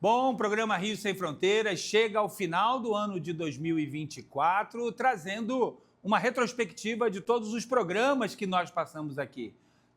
Bom, o programa Rio Sem Fronteiras chega ao final do ano de 2024, trazendo uma retrospectiva de todos os programas que nós passamos aqui,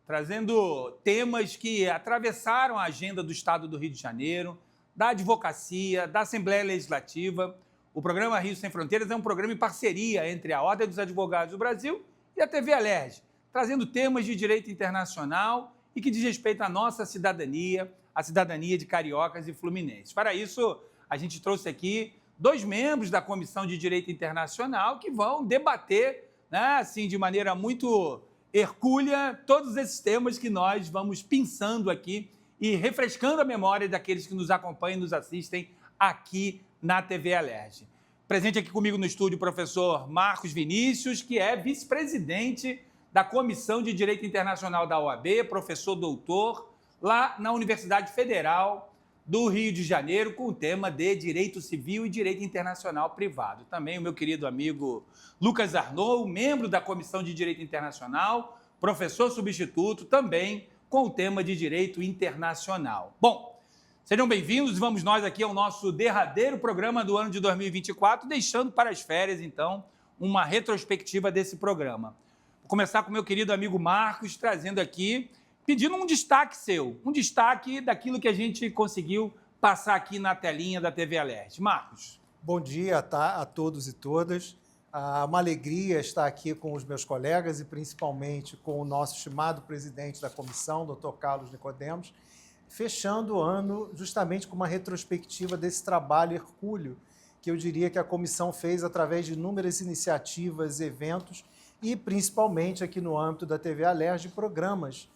trazendo temas que atravessaram a agenda do Estado do Rio de Janeiro, da advocacia, da Assembleia Legislativa. O programa Rio Sem Fronteiras é um programa em parceria entre a Ordem dos Advogados do Brasil e a TV Alerj, trazendo temas de direito internacional e que diz respeito à nossa cidadania, a cidadania de cariocas e fluminenses. Para isso, a gente trouxe aqui dois membros da Comissão de Direito Internacional que vão debater, assim, de maneira muito hercúlea, todos esses temas que nós vamos pensando aqui e refrescando a memória daqueles que nos acompanham e nos assistem aqui na TV Alerj. Presente aqui comigo no estúdio o professor Marcos Vinícius, que é vice-presidente da Comissão de Direito Internacional da OAB, professor doutor, lá na Universidade Federal do Rio de Janeiro, com o tema de Direito Civil e Direito Internacional Privado. Também o meu querido amigo Lucas Arnaud, membro da Comissão de Direito Internacional, professor substituto, também com o tema de Direito Internacional. Bom, sejam bem-vindos, vamos nós aqui ao nosso derradeiro programa do ano de 2024, deixando para as férias, então, uma retrospectiva desse programa. Vou começar com o meu querido amigo Marcos, trazendo aqui, pedindo um destaque seu, um destaque daquilo que a gente conseguiu passar aqui na telinha da TV Alerj. Marcos. Bom dia a todos e todas. Uma alegria estar aqui com os meus colegas e principalmente com o nosso estimado presidente da comissão, Dr. Carlos Nicodemos, fechando o ano justamente com uma retrospectiva desse trabalho hercúleo que eu diria que a comissão fez através de inúmeras iniciativas, eventos e principalmente aqui no âmbito da TV Alerj, programas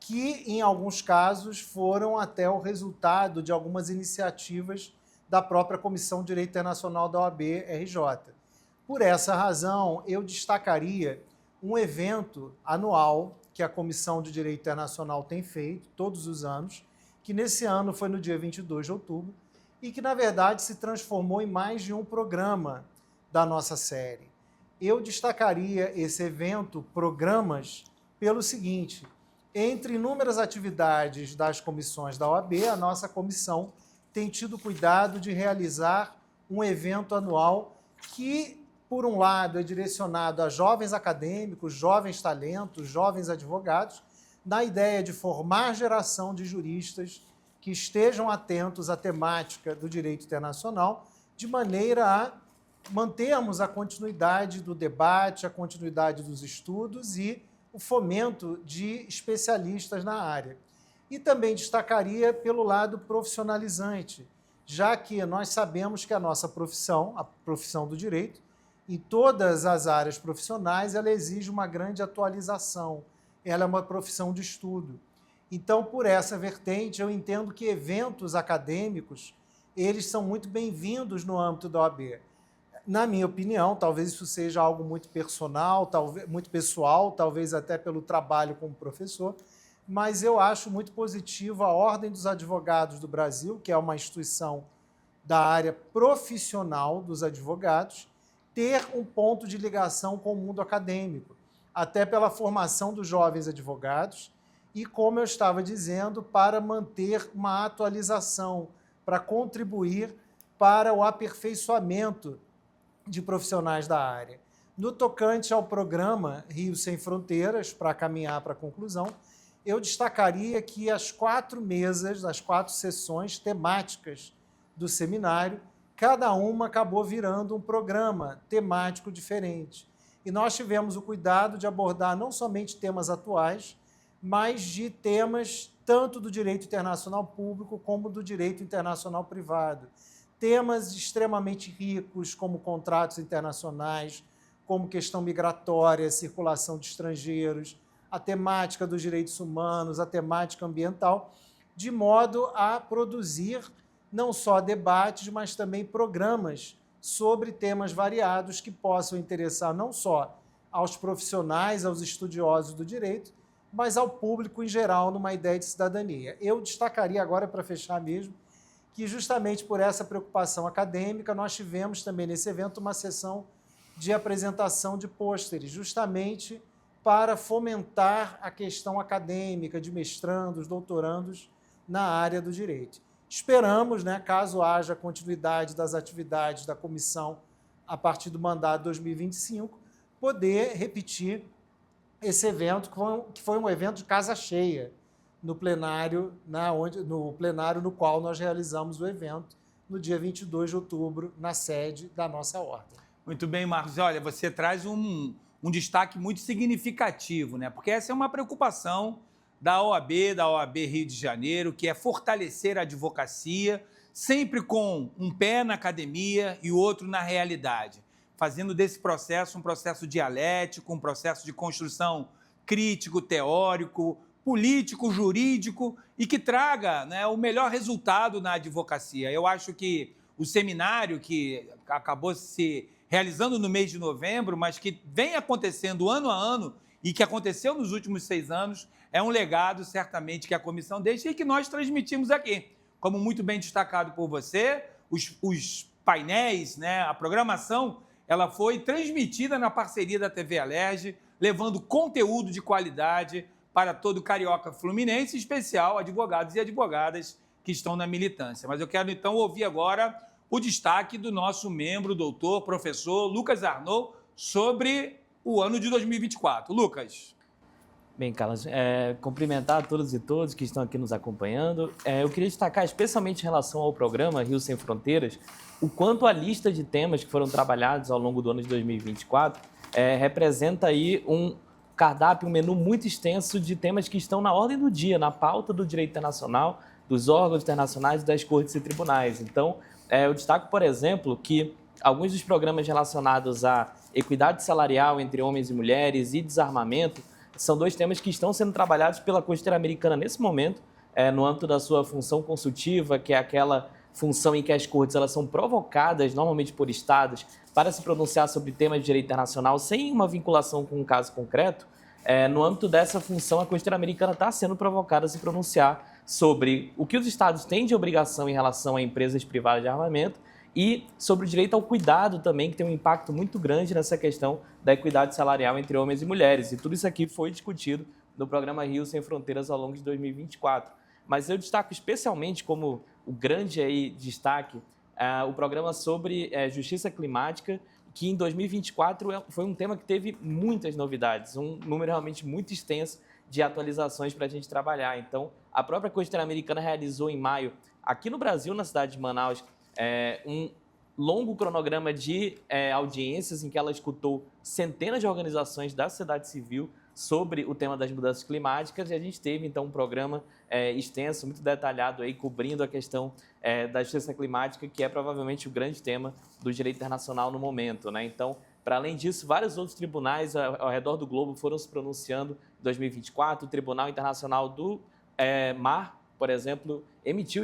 que, em alguns casos, foram até o resultado de algumas iniciativas da própria Comissão de Direito Internacional da OAB-RJ. Por essa razão, eu destacaria um evento anual que a Comissão de Direito Internacional tem feito todos os anos, que nesse ano foi no dia 22 de outubro, e que, na verdade, se transformou em mais de um programa da nossa série. Eu destacaria esse evento, programas, pelo seguinte: entre inúmeras atividades das comissões da OAB, a nossa comissão tem tido cuidado de realizar um evento anual que, por um lado, é direcionado a jovens acadêmicos, jovens talentos, jovens advogados, na ideia de formar geração de juristas que estejam atentos à temática do direito internacional, de maneira a mantermos a continuidade do debate, a continuidade dos estudos e o fomento de especialistas na área. E também destacaria pelo lado profissionalizante, já que nós sabemos que a nossa profissão, a profissão do direito, em todas as áreas profissionais, ela exige uma grande atualização, ela é uma profissão de estudo. Então, por essa vertente, eu entendo que eventos acadêmicos, eles são muito bem-vindos no âmbito da OAB. Na minha opinião, talvez isso seja algo muito personal, talvez, muito pessoal, talvez até pelo trabalho como professor, mas eu acho muito positivo a Ordem dos Advogados do Brasil, que é uma instituição da área profissional dos advogados, ter um ponto de ligação com o mundo acadêmico, até pela formação dos jovens advogados e, como eu estava dizendo, para manter uma atualização, para contribuir para o aperfeiçoamento de profissionais da área. No tocante ao programa Rio Sem Fronteiras, para caminhar para a conclusão, eu destacaria que as 4 mesas, as 4 sessões temáticas do seminário, cada uma acabou virando um programa temático diferente. E nós tivemos o cuidado de abordar não somente temas atuais, mas de temas tanto do direito internacional público como do direito internacional privado. Temas extremamente ricos, como contratos internacionais, como questão migratória, circulação de estrangeiros, a temática dos direitos humanos, a temática ambiental, de modo a produzir não só debates, mas também programas sobre temas variados que possam interessar não só aos profissionais, aos estudiosos do direito, mas ao público em geral, numa ideia de cidadania. Eu destacaria agora, para fechar mesmo, que justamente por essa preocupação acadêmica, nós tivemos também nesse evento uma sessão de apresentação de pôsteres, justamente para fomentar a questão acadêmica de mestrandos, doutorandos na área do direito. Esperamos, né, caso haja continuidade das atividades da comissão a partir do mandato de 2025, poder repetir esse evento, que foi um evento de casa cheia, no plenário, no plenário no qual nós realizamos o evento, no dia 22 de outubro, na sede da nossa ordem. Muito bem, Marcos. Olha, você traz um destaque muito significativo, né? Porque essa é uma preocupação da OAB Rio de Janeiro, que é fortalecer a advocacia, sempre com um pé na academia e o outro na realidade, fazendo desse processo um processo dialético, um processo de construção crítico, teórico, político, jurídico e que traga, né, o melhor resultado na advocacia. Eu acho que o seminário que acabou se realizando no mês de novembro, mas que vem acontecendo ano a ano e que aconteceu nos últimos 6 anos, é um legado, certamente, que a comissão deixa e que nós transmitimos aqui. Como muito bem destacado por você, os painéis, né, a programação, ela foi transmitida na parceria da TV Alerj, levando conteúdo de qualidade para todo carioca fluminense, em especial advogados e advogadas que estão na militância. Mas eu quero, então, ouvir agora o destaque do nosso membro, doutor, professor Lucas Arnaud, sobre o ano de 2024. Lucas. Bem, Carlos, cumprimentar a todos e todas que estão aqui nos acompanhando. Eu queria destacar, especialmente em relação ao programa Rio Sem Fronteiras, o quanto a lista de temas que foram trabalhados ao longo do ano de 2024 representa aí um cardápio, um menu muito extenso de temas que estão na ordem do dia, na pauta do direito internacional, dos órgãos internacionais e das cortes e tribunais. Então, eu destaco, por exemplo, que alguns dos programas relacionados à equidade salarial entre homens e mulheres e desarmamento são 2 temas que estão sendo trabalhados pela Corte Interamericana nesse momento, no âmbito da sua função consultiva, que é aquela função em que as cortes elas são provocadas, normalmente por estados, para se pronunciar sobre temas de direito internacional sem uma vinculação com um caso concreto. No âmbito dessa função, a Corte Interamericana está sendo provocada a se pronunciar sobre o que os estados têm de obrigação em relação a empresas privadas de armamento e sobre o direito ao cuidado também, que tem um impacto muito grande nessa questão da equidade salarial entre homens e mulheres. E tudo isso aqui foi discutido no programa Rio Sem Fronteiras ao longo de 2024. Mas eu destaco especialmente como o grande aí destaque o programa sobre justiça climática, que em 2024 foi um tema que teve muitas novidades, um número realmente muito extenso de atualizações para a gente trabalhar. Então, a própria Corte Interamericana realizou em maio, aqui no Brasil, na cidade de Manaus, um longo cronograma de audiências em que ela escutou centenas de organizações da sociedade civil sobre o tema das mudanças climáticas, e a gente teve, então, um programa extenso, muito detalhado, aí, cobrindo a questão da justiça climática, que é provavelmente o grande tema do direito internacional no momento, né? Então, para além disso, vários outros tribunais ao redor do globo foram se pronunciando em 2024. O Tribunal Internacional do Mar, por exemplo,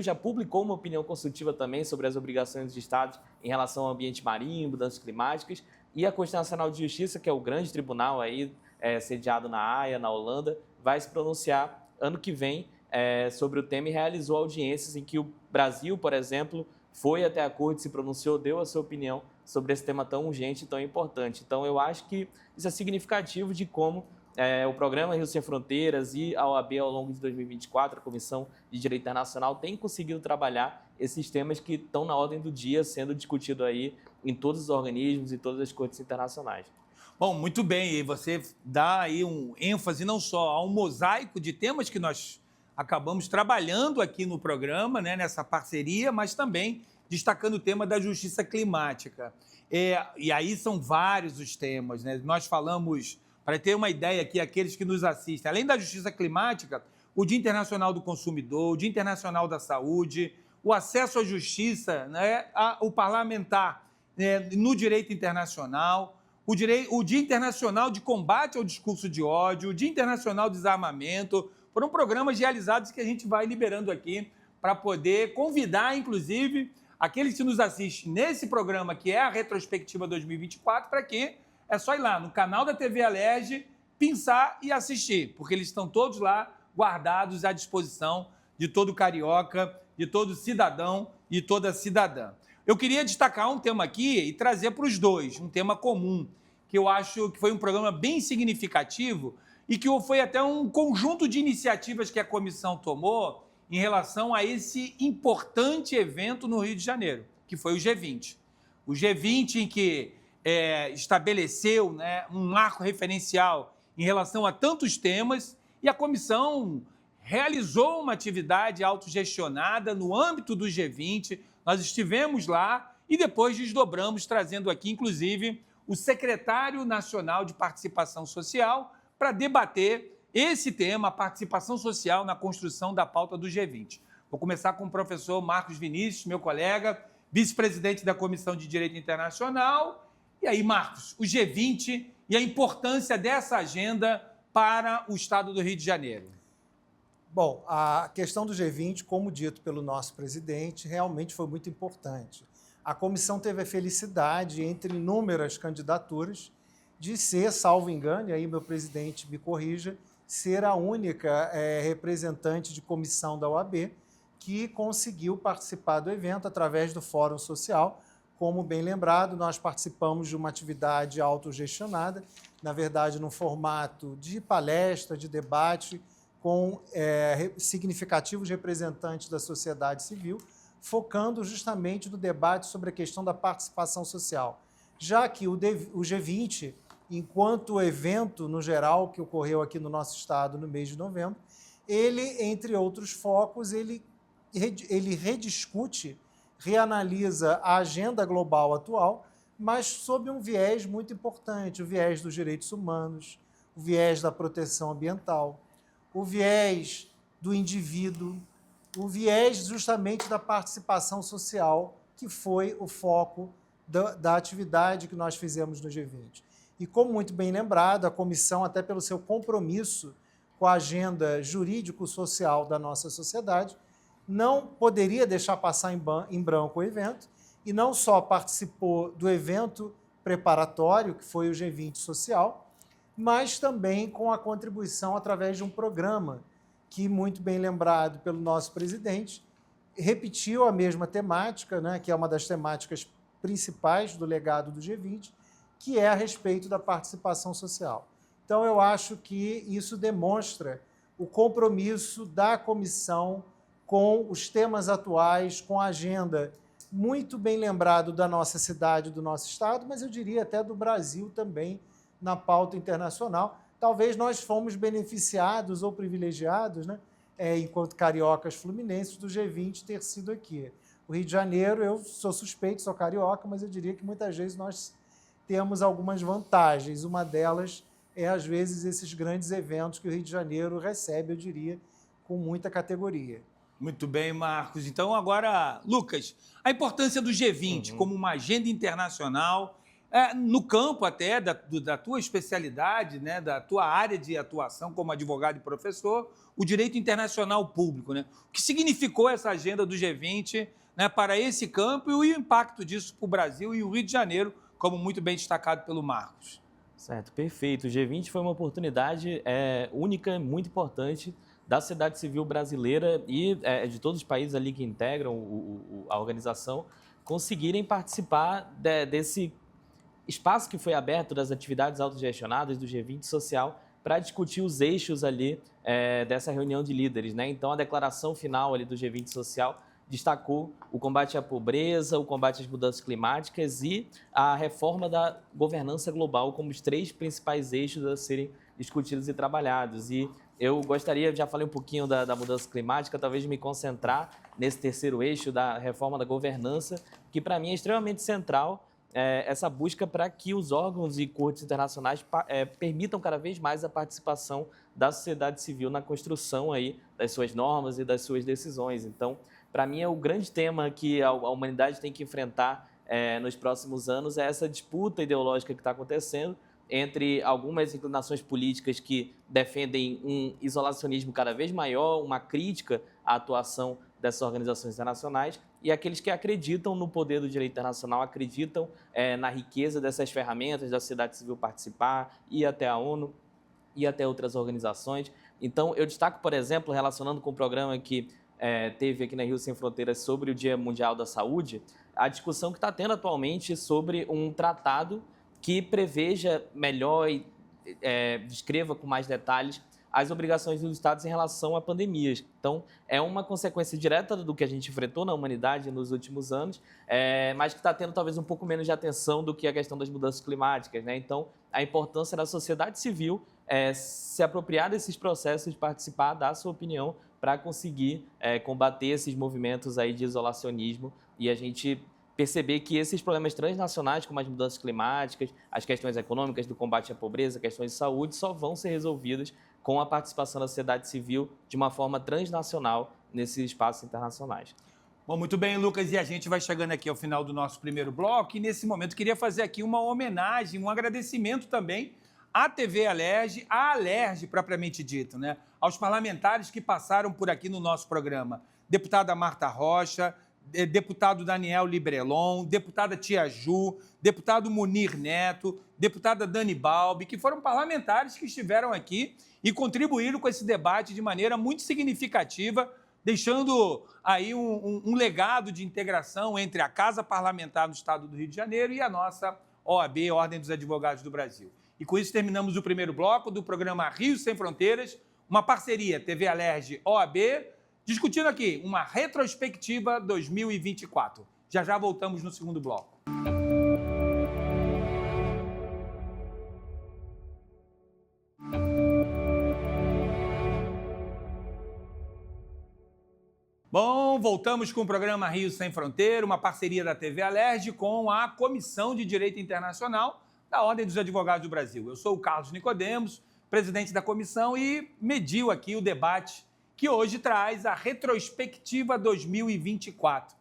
já publicou uma opinião consultiva também sobre as obrigações dos estados em relação ao ambiente marinho, mudanças climáticas, e a Corte Nacional de Justiça, que é o grande tribunal aí, sediado na Haia, na Holanda, vai se pronunciar ano que vem sobre o tema e realizou audiências em que o Brasil, por exemplo, foi até a Corte, se pronunciou, deu a sua opinião sobre esse tema tão urgente e tão importante. Então, eu acho que isso é significativo de como o programa Rio Sem Fronteiras e a OAB, ao longo de 2024, a Comissão de Direito Internacional, tem conseguido trabalhar esses temas que estão na ordem do dia, sendo discutido aí em todos os organismos e todas as cortes internacionais. Bom, muito bem, e você dá aí um ênfase não só a um mosaico de temas que nós acabamos trabalhando aqui no programa, né, nessa parceria, mas também destacando o tema da justiça climática. E aí são vários os temas, né? Nós falamos, para ter uma ideia aqui, aqueles que nos assistem, além da justiça climática, o Dia Internacional do Consumidor, o Dia Internacional da Saúde, o acesso à justiça, né, o parlamentar no direito internacional, o Dia Internacional de Combate ao Discurso de Ódio, o Dia Internacional do Desarmamento. Foram programas realizados que a gente vai liberando aqui para poder convidar, inclusive, aqueles que nos assistem nesse programa, que é a Retrospectiva 2024, para que é só ir lá no canal da TV Alerj, pensar e assistir, porque eles estão todos lá guardados à disposição de todo carioca, de todo cidadão e toda cidadã. Eu queria destacar um tema aqui e trazer para os dois, um tema comum, que eu acho que foi um programa bem significativo e que foi até um conjunto de iniciativas que a comissão tomou em relação a esse importante evento no Rio de Janeiro, que foi o G20. O G20 em que estabeleceu, né, um marco referencial em relação a tantos temas, e a comissão realizou uma atividade autogestionada no âmbito do G20. Nós estivemos lá e depois desdobramos, trazendo aqui, inclusive, o secretário nacional de participação social para debater esse tema, a participação social na construção da pauta do G20. Vou começar com o professor Marcos Vinícius, meu colega, vice-presidente da Comissão de Direito Internacional. E aí, Marcos, o G20 e a importância dessa agenda para o estado do Rio de Janeiro. Bom, a questão do G20, como dito pelo nosso presidente, realmente foi muito importante. A comissão teve a felicidade, entre inúmeras candidaturas, de ser, salvo engano, e aí meu presidente me corrija, ser a única representante de comissão da OAB que conseguiu participar do evento através do Fórum Social. Como bem lembrado, nós participamos de uma atividade autogestionada, na verdade, num formato de palestra, de debate, com significativos representantes da sociedade civil, focando justamente no debate sobre a questão da participação social, já que o G20, enquanto evento no geral que ocorreu aqui no nosso estado no mês de novembro, ele, entre outros focos, ele rediscute, reanalisa a agenda global atual, mas sob um viés muito importante, o viés dos direitos humanos, o viés da proteção ambiental, o viés do indivíduo, o viés justamente da participação social, que foi o foco da atividade que nós fizemos no G20. E como muito bem lembrado, a comissão, até pelo seu compromisso com a agenda jurídico-social da nossa sociedade, não poderia deixar passar em branco o evento, e não só participou do evento preparatório, que foi o G20 Social, mas também com a contribuição através de um programa que, muito bem lembrado pelo nosso presidente, repetiu a mesma temática, né, que é uma das temáticas principais do legado do G20, que é a respeito da participação social. Então, eu acho que isso demonstra o compromisso da comissão com os temas atuais, com a agenda muito bem lembrado da nossa cidade, do nosso estado, mas eu diria até do Brasil também, na pauta internacional. Talvez nós fomos beneficiados ou privilegiados, né, enquanto cariocas fluminenses, do G20 ter sido aqui. O Rio de Janeiro, eu sou suspeito, sou carioca, mas eu diria que muitas vezes nós temos algumas vantagens. Uma delas é, às vezes, esses grandes eventos que o Rio de Janeiro recebe, eu diria, com muita categoria. Muito bem, Marcos. Então, agora, Lucas, a importância do G20 como uma agenda internacional, no campo até da tua especialidade, né, da tua área de atuação como advogado e professor, o direito internacional público. Né? O que significou essa agenda do G20, né, para esse campo e o impacto disso para o Brasil e o Rio de Janeiro, como muito bem destacado pelo Marcos. Certo, perfeito. O G20 foi uma oportunidade única, muito importante, da sociedade civil brasileira e de todos os países ali que integram a organização conseguirem participar desse espaço que foi aberto das atividades autogestionadas do G20 Social para discutir os eixos ali dessa reunião de líderes, né? Então, a declaração final ali do G20 Social destacou o combate à pobreza, o combate às mudanças climáticas e a reforma da governança global como os 3 principais eixos a serem discutidos e trabalhados. E eu gostaria, já falei um pouquinho da mudança climática, talvez me concentrar nesse terceiro eixo da reforma da governança, que para mim é extremamente central, essa busca para que os órgãos e cortes internacionais permitam cada vez mais a participação da sociedade civil na construção aí das suas normas e das suas decisões. Então, para mim, é o grande tema que a humanidade tem que enfrentar nos próximos anos, é essa disputa ideológica que está acontecendo entre algumas inclinações políticas que defendem um isolacionismo cada vez maior, uma crítica à atuação dessas organizações internacionais, e aqueles que acreditam no poder do direito internacional, acreditam na riqueza dessas ferramentas da sociedade civil participar, ir até a ONU e até outras organizações. Então, eu destaco, por exemplo, relacionando com o programa que teve aqui na Rio Sem Fronteiras sobre o Dia Mundial da Saúde, a discussão que está tendo atualmente sobre um tratado que preveja melhor e descreva com mais detalhes as obrigações dos estados em relação a pandemias. Então, é uma consequência direta do que a gente enfrentou na humanidade nos últimos anos, mas que está tendo talvez um pouco menos de atenção do que a questão das mudanças climáticas, né? Então, a importância da sociedade civil se apropriar desses processos, participar, dar a sua opinião para conseguir combater esses movimentos aí de isolacionismo e a gente perceber que esses problemas transnacionais, como as mudanças climáticas, as questões econômicas do combate à pobreza, questões de saúde, só vão ser resolvidas com a participação da sociedade civil de uma forma transnacional nesses espaços internacionais. Bom, muito bem, Lucas, e a gente vai chegando aqui ao final do nosso primeiro bloco e nesse momento queria fazer aqui uma homenagem, um agradecimento também à TV Alerj, à Alerj propriamente dito, né? Aos parlamentares que passaram por aqui no nosso programa. Deputada Marta Rocha, deputado Daniel Librelon, deputada Tia Ju, deputado Munir Neto, deputada Dani Balbi, que foram parlamentares que estiveram aqui e contribuíram com esse debate de maneira muito significativa, deixando aí um legado de integração entre a Casa Parlamentar do Estado do Rio de Janeiro e a nossa OAB, Ordem dos Advogados do Brasil. E com isso terminamos o primeiro bloco do programa Rio Sem Fronteiras, uma parceria TV Alerj OAB, discutindo aqui uma retrospectiva 2024. Já voltamos no segundo bloco. Bom, voltamos com o programa Rio Sem Fronteira, uma parceria da TV Alerj com a Comissão de Direito Internacional da Ordem dos Advogados do Brasil. Eu sou o Carlos Nicodemos, presidente da comissão, e mediu aqui o debate que hoje traz a retrospectiva 2024.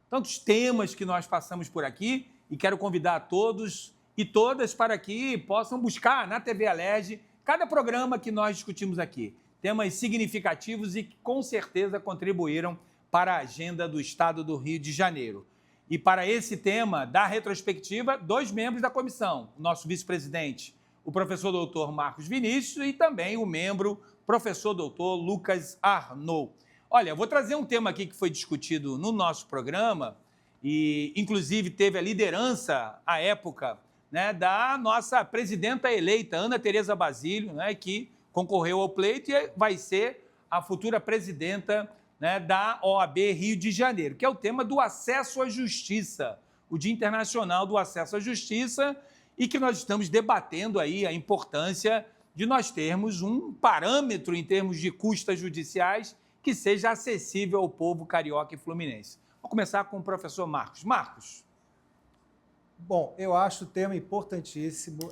Tantos temas que nós passamos por aqui e quero convidar a todos e todas para que possam buscar na TV Alerj cada programa que nós discutimos aqui. Temas significativos e que com certeza contribuíram para a agenda do Estado do Rio de Janeiro. E para esse tema da retrospectiva, 2 membros da comissão, o nosso vice-presidente, o professor doutor Marcos Vinícius e também o membro professor doutor Lucas Arnaud. Olha, eu vou trazer um tema aqui que foi discutido no nosso programa e, inclusive, teve a liderança, à época, né, da nossa presidenta eleita, Ana Tereza Basílio, né, que concorreu ao pleito e vai ser a futura presidenta, né, da OAB Rio de Janeiro, que é o tema do acesso à justiça, o Dia Internacional do Acesso à Justiça, e que nós estamos debatendo aí a importância de nós termos um parâmetro em termos de custas judiciais que seja acessível ao povo carioca e fluminense. Vou começar com o professor Marcos. Marcos. Bom, eu acho o tema importantíssimo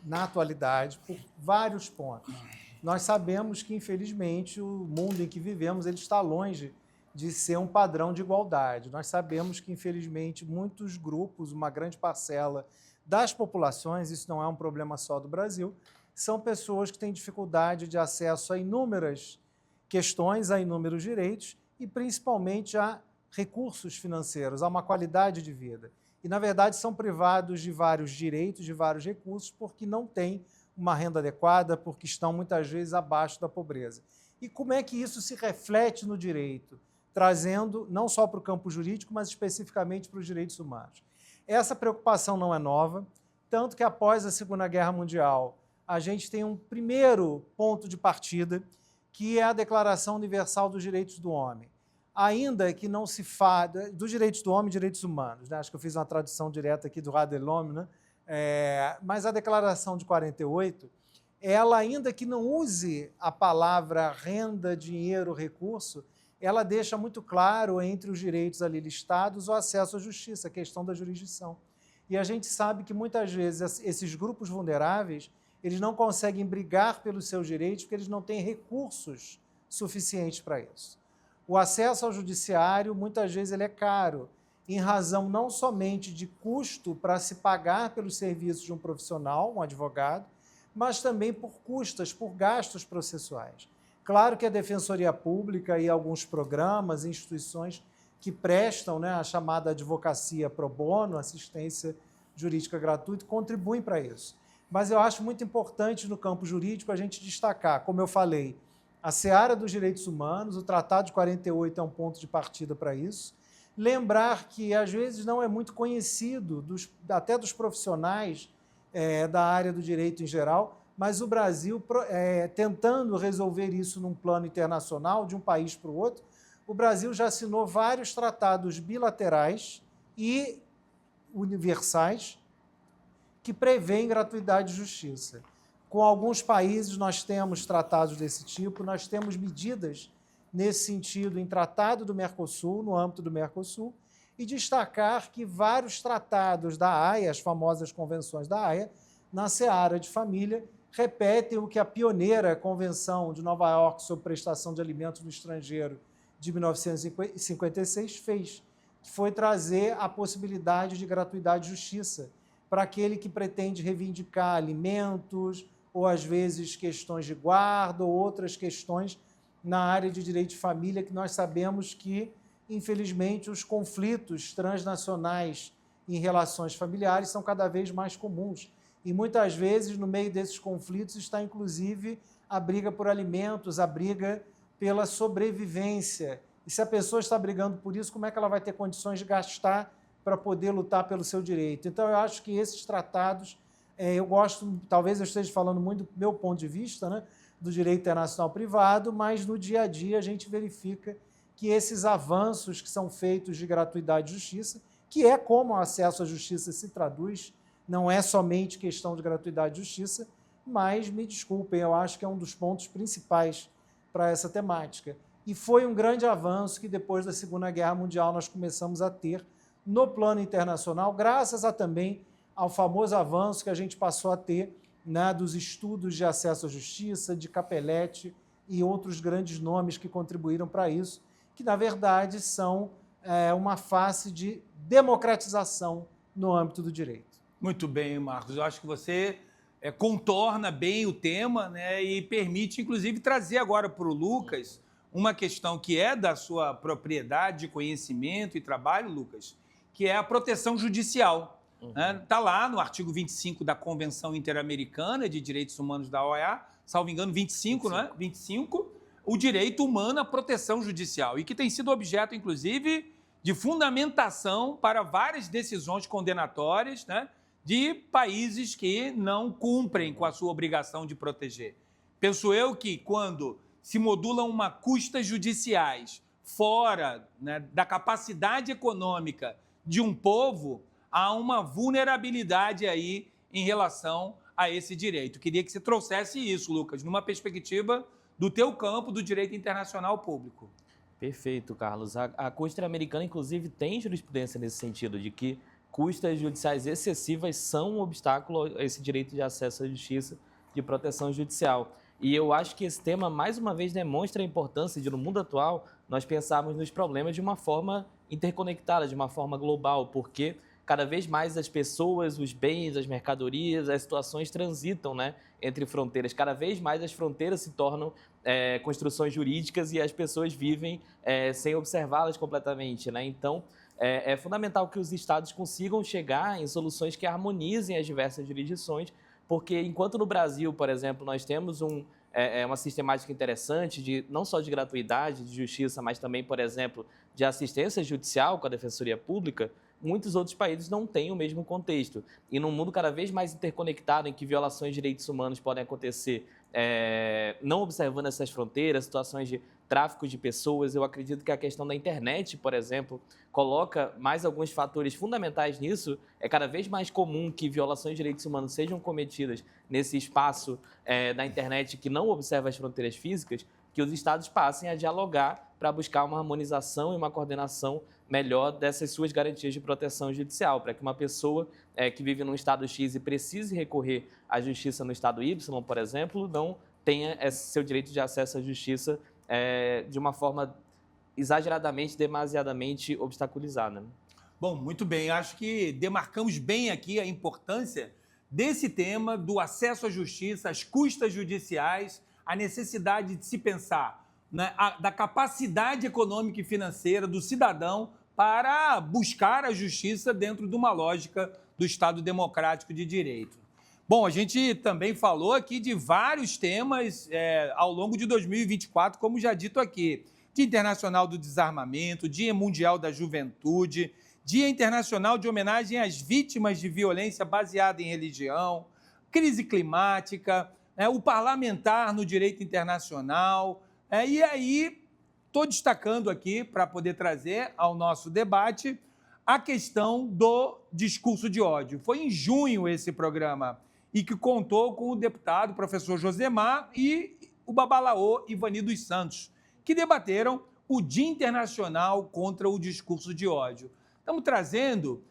na atualidade por vários pontos. Nós sabemos que, infelizmente, o mundo em que vivemos ele está longe de ser um padrão de igualdade. Nós sabemos que, infelizmente, muitos grupos, uma grande parcela das populações, isso não é um problema só do Brasil, são pessoas que têm dificuldade de acesso a inúmeras questões, a inúmeros direitos e, principalmente, a recursos financeiros, a uma qualidade de vida. E, na verdade, são privados de vários direitos, de vários recursos, porque não têm uma renda adequada, porque estão, muitas vezes, abaixo da pobreza. E como é que isso se reflete no direito? Trazendo não só para o campo jurídico, mas especificamente para os direitos humanos. Essa preocupação não é nova, tanto que após a Segunda Guerra Mundial, a gente tem um primeiro ponto de partida, que é a Declaração Universal dos Direitos do Homem. Ainda que não se fale dos direitos do homem e direitos humanos, né? Acho que eu fiz uma tradução direta aqui do droit de l'homme, né? Mas a Declaração de 48, ela, ainda que não use a palavra renda, dinheiro, recurso, ela deixa muito claro entre os direitos ali listados o acesso à justiça, a questão da jurisdição. E a gente sabe que muitas vezes esses grupos vulneráveis, eles não conseguem brigar pelos seus direitos porque eles não têm recursos suficientes para isso. O acesso ao judiciário, muitas vezes, ele é caro, em razão não somente de custo para se pagar pelos serviços de um profissional, um advogado, mas também por custas, por gastos processuais. Claro que a Defensoria Pública e alguns programas e instituições que prestam, né, a chamada advocacia pro bono, assistência jurídica gratuita, contribuem para isso. Mas eu acho muito importante no campo jurídico a gente destacar, como eu falei, a seara dos direitos humanos, o Tratado de 48 é um ponto de partida para isso. Lembrar que, às vezes, não é muito conhecido, até dos profissionais da área do direito em geral, mas o Brasil, tentando resolver isso num plano internacional, de um país para o outro, o Brasil já assinou vários tratados bilaterais e universais que prevêem gratuidade de justiça. Com alguns países nós temos tratados desse tipo, nós temos medidas nesse sentido em tratado do Mercosul, no âmbito do Mercosul, e destacar que vários tratados da Haia, as famosas convenções da Haia, na seara de família, repetem o que a pioneira Convenção de Nova York sobre prestação de alimentos no estrangeiro de 1956 fez, que foi trazer a possibilidade de gratuidade de justiça para aquele que pretende reivindicar alimentos, ou às vezes questões de guarda, ou outras questões na área de direito de família, que nós sabemos que, infelizmente, os conflitos transnacionais em relações familiares são cada vez mais comuns. E muitas vezes, no meio desses conflitos, está inclusive a briga por alimentos, a briga pela sobrevivência. E se a pessoa está brigando por isso, como é que ela vai ter condições de gastar para poder lutar pelo seu direito? Então, eu acho que esses tratados, eu gosto, talvez eu esteja falando muito do meu ponto de vista, né, do direito internacional privado, mas no dia a dia a gente verifica que esses avanços que são feitos de gratuidade de justiça, que é como o acesso à justiça se traduz, não é somente questão de gratuidade de justiça, mas, me desculpem, eu acho que é um dos pontos principais para essa temática. E foi um grande avanço que depois da Segunda Guerra Mundial nós começamos a ter no plano internacional, graças também ao famoso avanço que a gente passou a ter, né, dos estudos de acesso à justiça, de Capelletti e outros grandes nomes que contribuíram para isso, que, na verdade, são uma face de democratização no âmbito do direito. Muito bem, Marcos. Eu acho que você contorna bem o tema, né, e permite, inclusive, trazer agora para o Lucas uma questão que é da sua propriedade, conhecimento e trabalho, Lucas, que é a proteção judicial. Está lá no artigo 25 da Convenção Interamericana de Direitos Humanos da OEA, salvo engano, 25, não é? 25, o direito humano à proteção judicial, e que tem sido objeto, inclusive, de fundamentação para várias decisões condenatórias, né, de países que não cumprem com a sua obrigação de proteger. Penso eu que quando se modulam custas judiciais fora, né, da capacidade econômica de um povo, há uma vulnerabilidade aí em relação a esse direito. Queria que você trouxesse isso, Lucas, numa perspectiva do teu campo do direito internacional público. Perfeito, Carlos. A Corte Interamericana, inclusive, tem jurisprudência nesse sentido, de que custas judiciais excessivas são um obstáculo a esse direito de acesso à justiça, de proteção judicial. E eu acho que esse tema, mais uma vez, demonstra a importância de, no mundo atual, nós pensarmos nos problemas de uma forma interconectada, de uma forma global, porque cada vez mais as pessoas, os bens, as mercadorias, as situações transitam, né, entre fronteiras. Cada vez mais as fronteiras se tornam construções jurídicas e as pessoas vivem sem observá-las completamente, né? Então, é fundamental que os estados consigam chegar em soluções que harmonizem as diversas jurisdições, porque enquanto no Brasil, por exemplo, nós temos uma sistemática interessante, não só de gratuidade, de justiça, mas também, por exemplo, de assistência judicial com a Defensoria Pública, muitos outros países não têm o mesmo contexto. E num mundo cada vez mais interconectado, em que violações de direitos humanos podem acontecer, não observando essas fronteiras, situações de tráfico de pessoas, eu acredito que a questão da internet, por exemplo, coloca mais alguns fatores fundamentais nisso. É cada vez mais comum que violações de direitos humanos sejam cometidas nesse espaço da internet que não observa as fronteiras físicas, que os estados passem a dialogar para buscar uma harmonização e uma coordenação melhor dessas suas garantias de proteção judicial, para que uma pessoa que vive num estado X e precise recorrer à justiça no estado Y, por exemplo, não tenha seu direito de acesso à justiça de uma forma exageradamente, demasiadamente obstaculizada. Bom, muito bem. Acho que demarcamos bem aqui a importância desse tema do acesso à justiça, às custas judiciais, a necessidade de se pensar, né, da capacidade econômica e financeira do cidadão para buscar a justiça dentro de uma lógica do Estado democrático de direito. Bom, a gente também falou aqui de vários temas ao longo de 2024, como já dito aqui. Dia Internacional do Desarmamento, Dia Mundial da Juventude, Dia Internacional de Homenagem às Vítimas de Violência Baseada em Religião, crise climática, o parlamentar no direito internacional. E aí, estou destacando aqui, para poder trazer ao nosso debate, a questão do discurso de ódio. Foi em junho esse programa, e que contou com o deputado professor Josemar e o babalaô Ivani dos Santos, que debateram o Dia Internacional contra o Discurso de Ódio. Estamos trazendo,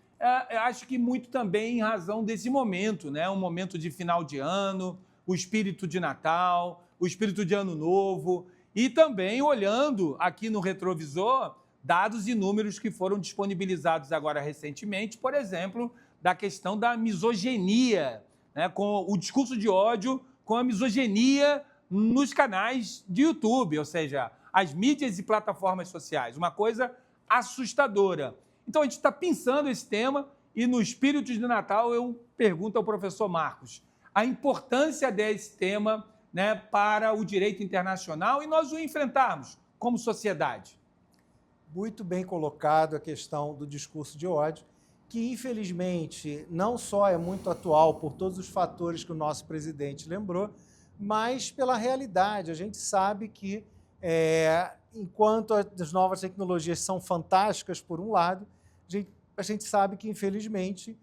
acho que muito também em razão desse momento, né? Um momento de final de ano, o espírito de Natal, o espírito de Ano Novo, e também olhando aqui no retrovisor dados e números que foram disponibilizados agora recentemente, por exemplo, da questão da misoginia, né? Com o discurso de ódio, com a misoginia nos canais de YouTube, ou seja, as mídias e plataformas sociais, uma coisa assustadora. Então, a gente está pensando esse tema e, no espírito de Natal, eu pergunto ao professor Marcos a importância desse tema, né, para o direito internacional e nós o enfrentarmos como sociedade. Muito bem colocado a questão do discurso de ódio, que, infelizmente, não só é muito atual por todos os fatores que o nosso presidente lembrou, mas pela realidade. A gente sabe que, enquanto as novas tecnologias são fantásticas, por um lado, a gente sabe que, infelizmente,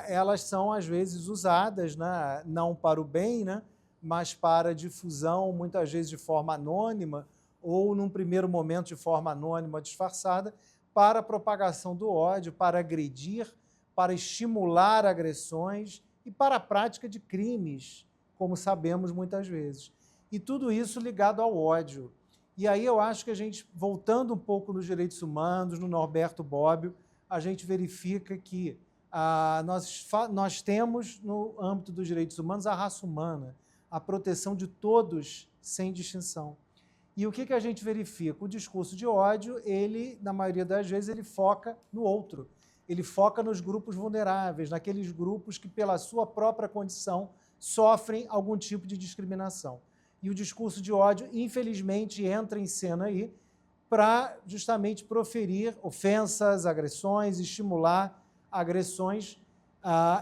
elas são, às vezes, usadas, né, não para o bem, né, mas para difusão, muitas vezes de forma anônima, ou, num primeiro momento, de forma anônima, disfarçada, para a propagação do ódio, para agredir, para estimular agressões e para a prática de crimes, como sabemos muitas vezes. E tudo isso ligado ao ódio. E aí eu acho que a gente, voltando um pouco nos direitos humanos, no Norberto Bobbio, a gente verifica que nós temos, no âmbito dos direitos humanos, a raça humana, a proteção de todos, sem distinção. E o que a gente verifica? O discurso de ódio, ele, na maioria das vezes, ele foca no outro. Ele foca nos grupos vulneráveis, naqueles grupos que, pela sua própria condição, sofrem algum tipo de discriminação. E o discurso de ódio, infelizmente, entra em cena aí para justamente proferir ofensas, agressões, estimular agressões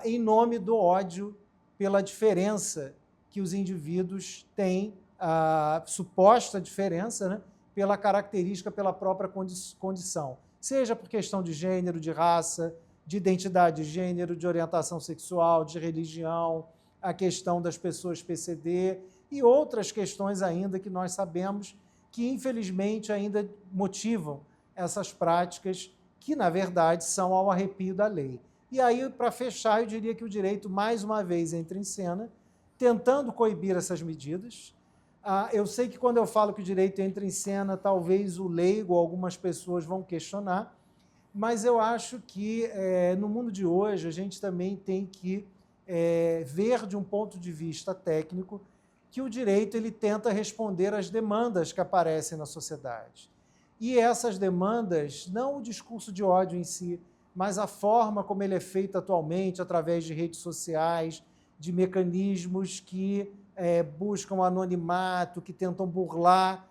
em nome do ódio pela diferença que os indivíduos têm, a suposta diferença, né, pela característica, pela própria condição, seja por questão de gênero, de raça, de identidade de gênero, de orientação sexual, de religião, a questão das pessoas PCD e outras questões ainda que nós sabemos que, infelizmente, ainda motivam essas práticas que, na verdade, são ao arrepio da lei. E aí, para fechar, eu diria que o direito, mais uma vez, entra em cena, tentando coibir essas medidas. Eu sei que, quando eu falo que o direito entra em cena, talvez o leigo, algumas pessoas vão questionar, mas eu acho que, no mundo de hoje, a gente também tem que ver, de um ponto de vista técnico, que o direito ele tenta responder às demandas que aparecem na sociedade. E essas demandas, não o discurso de ódio em si, mas a forma como ele é feito atualmente, através de redes sociais, de mecanismos que buscam anonimato, que tentam burlar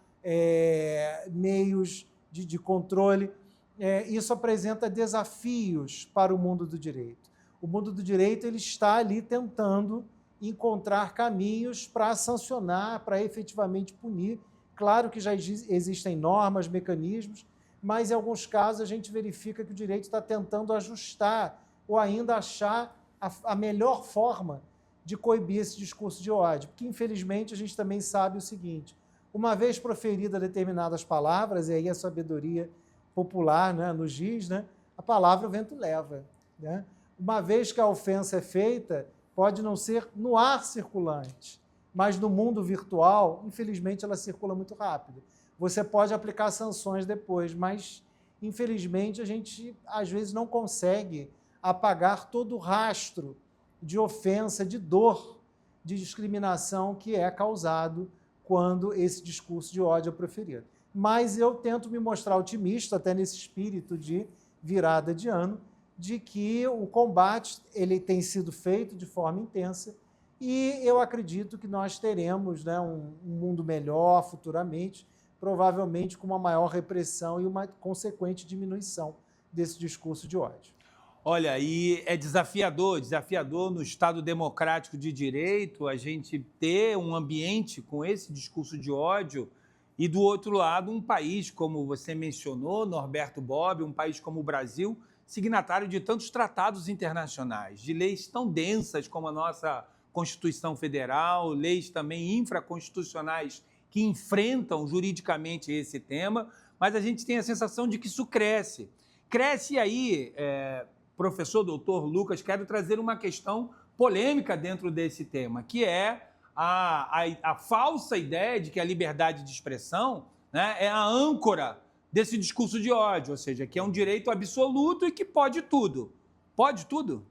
meios de controle, isso apresenta desafios para o mundo do direito. O mundo do direito ele está ali tentando encontrar caminhos para sancionar, para efetivamente punir. Claro que já existem normas, mecanismos, mas em alguns casos a gente verifica que o direito está tentando ajustar ou ainda achar a melhor forma de coibir esse discurso de ódio. Porque, infelizmente, a gente também sabe o seguinte: uma vez proferida determinadas palavras, e aí a sabedoria popular, né, nos diz, né, a palavra o vento leva. Né? Uma vez que a ofensa é feita, pode não ser no ar circulante, mas no mundo virtual, infelizmente, ela circula muito rápido. Você pode aplicar sanções depois, mas, infelizmente, a gente, às vezes, não consegue apagar todo o rastro de ofensa, de dor, de discriminação que é causado quando esse discurso de ódio é proferido. Mas eu tento me mostrar otimista, até nesse espírito de virada de ano, de que o combate ele tem sido feito de forma intensa e eu acredito que nós teremos, né, um mundo melhor futuramente, provavelmente com uma maior repressão e uma consequente diminuição desse discurso de ódio. Olha, e é desafiador no Estado democrático de direito a gente ter um ambiente com esse discurso de ódio e, do outro lado, um país, como você mencionou, Norberto Bobbio, um país como o Brasil, signatário de tantos tratados internacionais, de leis tão densas como a nossa Constituição Federal, leis também infraconstitucionais que enfrentam juridicamente esse tema, mas a gente tem a sensação de que isso cresce. Cresce aí, professor doutor Lucas, quero trazer uma questão polêmica dentro desse tema, que é a falsa ideia de que a liberdade de expressão, né, é a âncora desse discurso de ódio, ou seja, que é um direito absoluto e que pode tudo. Pode tudo?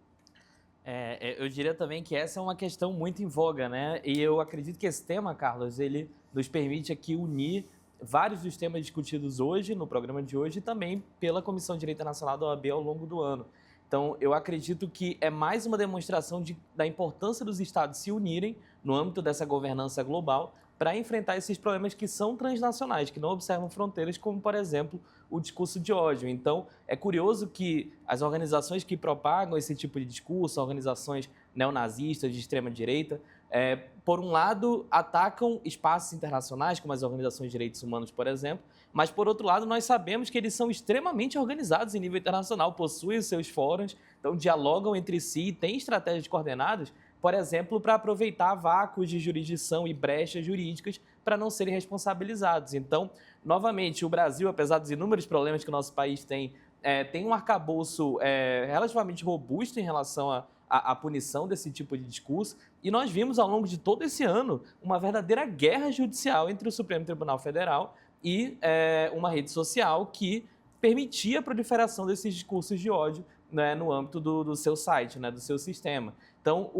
Eu diria também que essa é uma questão muito em voga, né? E eu acredito que esse tema, Carlos, ele nos permite aqui unir vários dos temas discutidos hoje, no programa de hoje, e também pela Comissão de Direito Internacional da OAB ao longo do ano. Então, eu acredito que é mais uma demonstração da importância dos Estados se unirem no âmbito dessa governança global para enfrentar esses problemas que são transnacionais, que não observam fronteiras, como, por exemplo, o discurso de ódio. Então, é curioso que as organizações que propagam esse tipo de discurso, organizações neonazistas de extrema-direita, por um lado, atacam espaços internacionais, como as organizações de direitos humanos, por exemplo, mas, por outro lado, nós sabemos que eles são extremamente organizados em nível internacional, possuem os seus fóruns, então dialogam entre si, têm estratégias coordenadas, por exemplo, para aproveitar vácuos de jurisdição e brechas jurídicas para não serem responsabilizados. Então, novamente, o Brasil, apesar dos inúmeros problemas que o nosso país tem um arcabouço relativamente robusto em relação à punição desse tipo de discurso, e nós vimos ao longo de todo esse ano uma verdadeira guerra judicial entre o Supremo Tribunal Federal e uma rede social que permitia a proliferação desses discursos de ódio, né, no âmbito do seu site, né, do seu sistema. Então,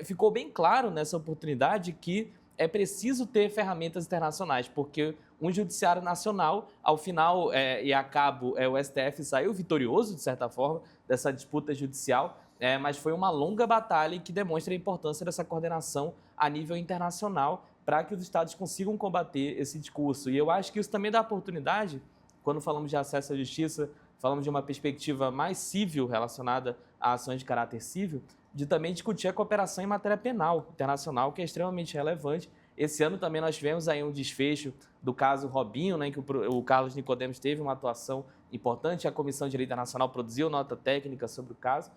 ficou bem claro nessa oportunidade que é preciso ter ferramentas internacionais, porque um judiciário nacional, ao final e a cabo, o STF saiu vitorioso, de certa forma, dessa disputa judicial, mas foi uma longa batalha que demonstra a importância dessa coordenação a nível internacional para que os Estados consigam combater esse discurso. E eu acho que isso também dá oportunidade, quando falamos de acesso à justiça, falamos de uma perspectiva mais civil relacionada a ações de caráter civil, de também discutir a cooperação em matéria penal internacional, que é extremamente relevante. Esse ano também nós tivemos aí um desfecho do caso Robinho, né, em que o Carlos Nicodemos teve uma atuação importante, a Comissão de Direito Internacional produziu nota técnica sobre o caso,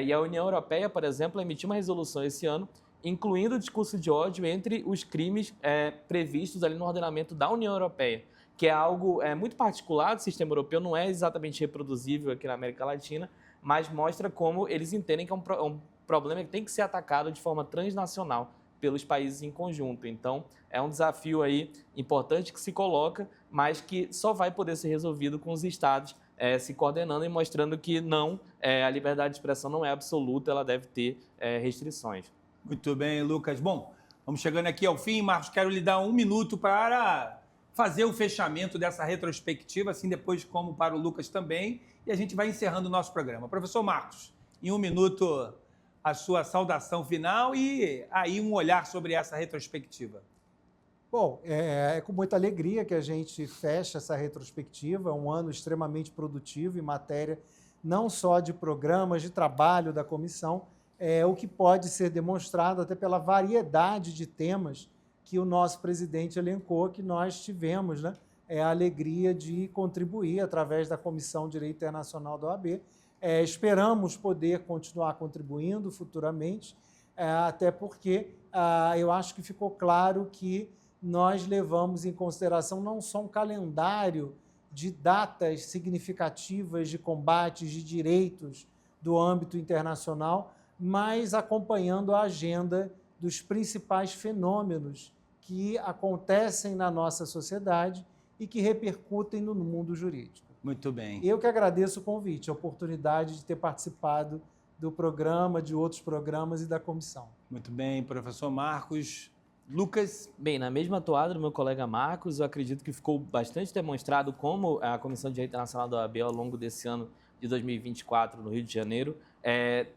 e a União Europeia, por exemplo, emitiu uma resolução esse ano, incluindo o discurso de ódio entre os crimes previstos ali no ordenamento da União Europeia, que é algo muito particular do sistema europeu, não é exatamente reproduzível aqui na América Latina, mas mostra como eles entendem que é um problema que tem que ser atacado de forma transnacional pelos países em conjunto. Então, é um desafio aí importante que se coloca, mas que só vai poder ser resolvido com os Estados se coordenando e mostrando que a liberdade de expressão não é absoluta, ela deve ter restrições. Muito bem, Lucas. Bom, vamos chegando aqui ao fim. Marcos, quero lhe dar 1 minuto para fazer o fechamento dessa retrospectiva, assim depois como para o Lucas também, e a gente vai encerrando o nosso programa. Professor Marcos, em 1 minuto, a sua saudação final e aí um olhar sobre essa retrospectiva. Bom, é com muita alegria que a gente fecha essa retrospectiva, um ano extremamente produtivo em matéria não só de programas de trabalho da comissão, o que pode ser demonstrado até pela variedade de temas que o nosso presidente elencou, que nós tivemos, né, a alegria de contribuir através da Comissão de Direito Internacional da OAB. Esperamos poder continuar contribuindo futuramente, até porque eu acho que ficou claro que nós levamos em consideração não só um calendário de datas significativas de combates de direitos do âmbito internacional, mas acompanhando a agenda dos principais fenômenos que acontecem na nossa sociedade e que repercutem no mundo jurídico. Muito bem. Eu que agradeço o convite, a oportunidade de ter participado do programa, de outros programas e da comissão. Muito bem, professor Marcos. Lucas? Bem, na mesma toada do meu colega Marcos, eu acredito que ficou bastante demonstrado como a Comissão de Direito Internacional da OAB, ao longo desse ano de 2024, no Rio de Janeiro,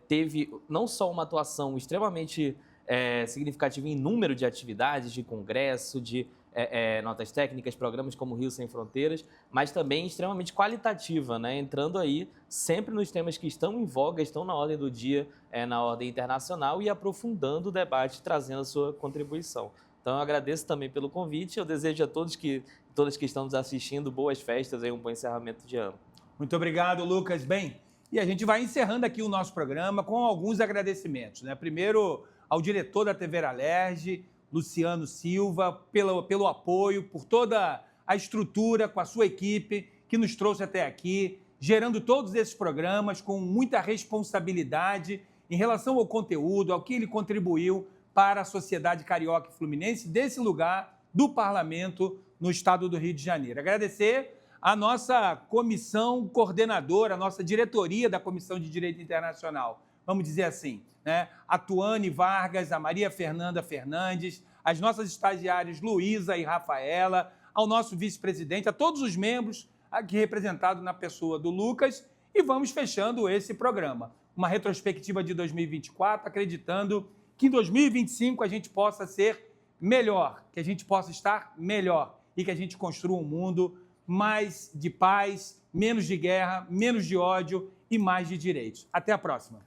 teve não só uma atuação extremamente significativa em número de atividades, de congresso, de notas técnicas, programas como Rio Sem Fronteiras, mas também extremamente qualitativa, né? Entrando aí sempre nos temas que estão em voga, estão na ordem do dia, na ordem internacional e aprofundando o debate, trazendo a sua contribuição. Então, eu agradeço também pelo convite. Eu desejo a todos todas que estão nos assistindo boas festas e um bom encerramento de ano. Muito obrigado, Lucas. Bem, e a gente vai encerrando aqui o nosso programa com alguns agradecimentos, né? Primeiro, ao diretor da TV Alerj, Luciano Silva, pelo apoio, por toda a estrutura com a sua equipe que nos trouxe até aqui, gerando todos esses programas com muita responsabilidade em relação ao conteúdo, ao que ele contribuiu para a sociedade carioca e fluminense desse lugar do parlamento no estado do Rio de Janeiro. Agradecer a nossa comissão coordenadora, a nossa diretoria da Comissão de Direito Internacional, vamos dizer assim, né? A Tuane Vargas, a Maria Fernanda Fernandes, as nossas estagiárias Luísa e Rafaela, ao nosso vice-presidente, a todos os membros aqui representados na pessoa do Lucas, e vamos fechando esse programa. Uma retrospectiva de 2024, acreditando que em 2025 a gente possa ser melhor, que a gente possa estar melhor e que a gente construa um mundo mais de paz, menos de guerra, menos de ódio e mais de direitos. Até a próxima.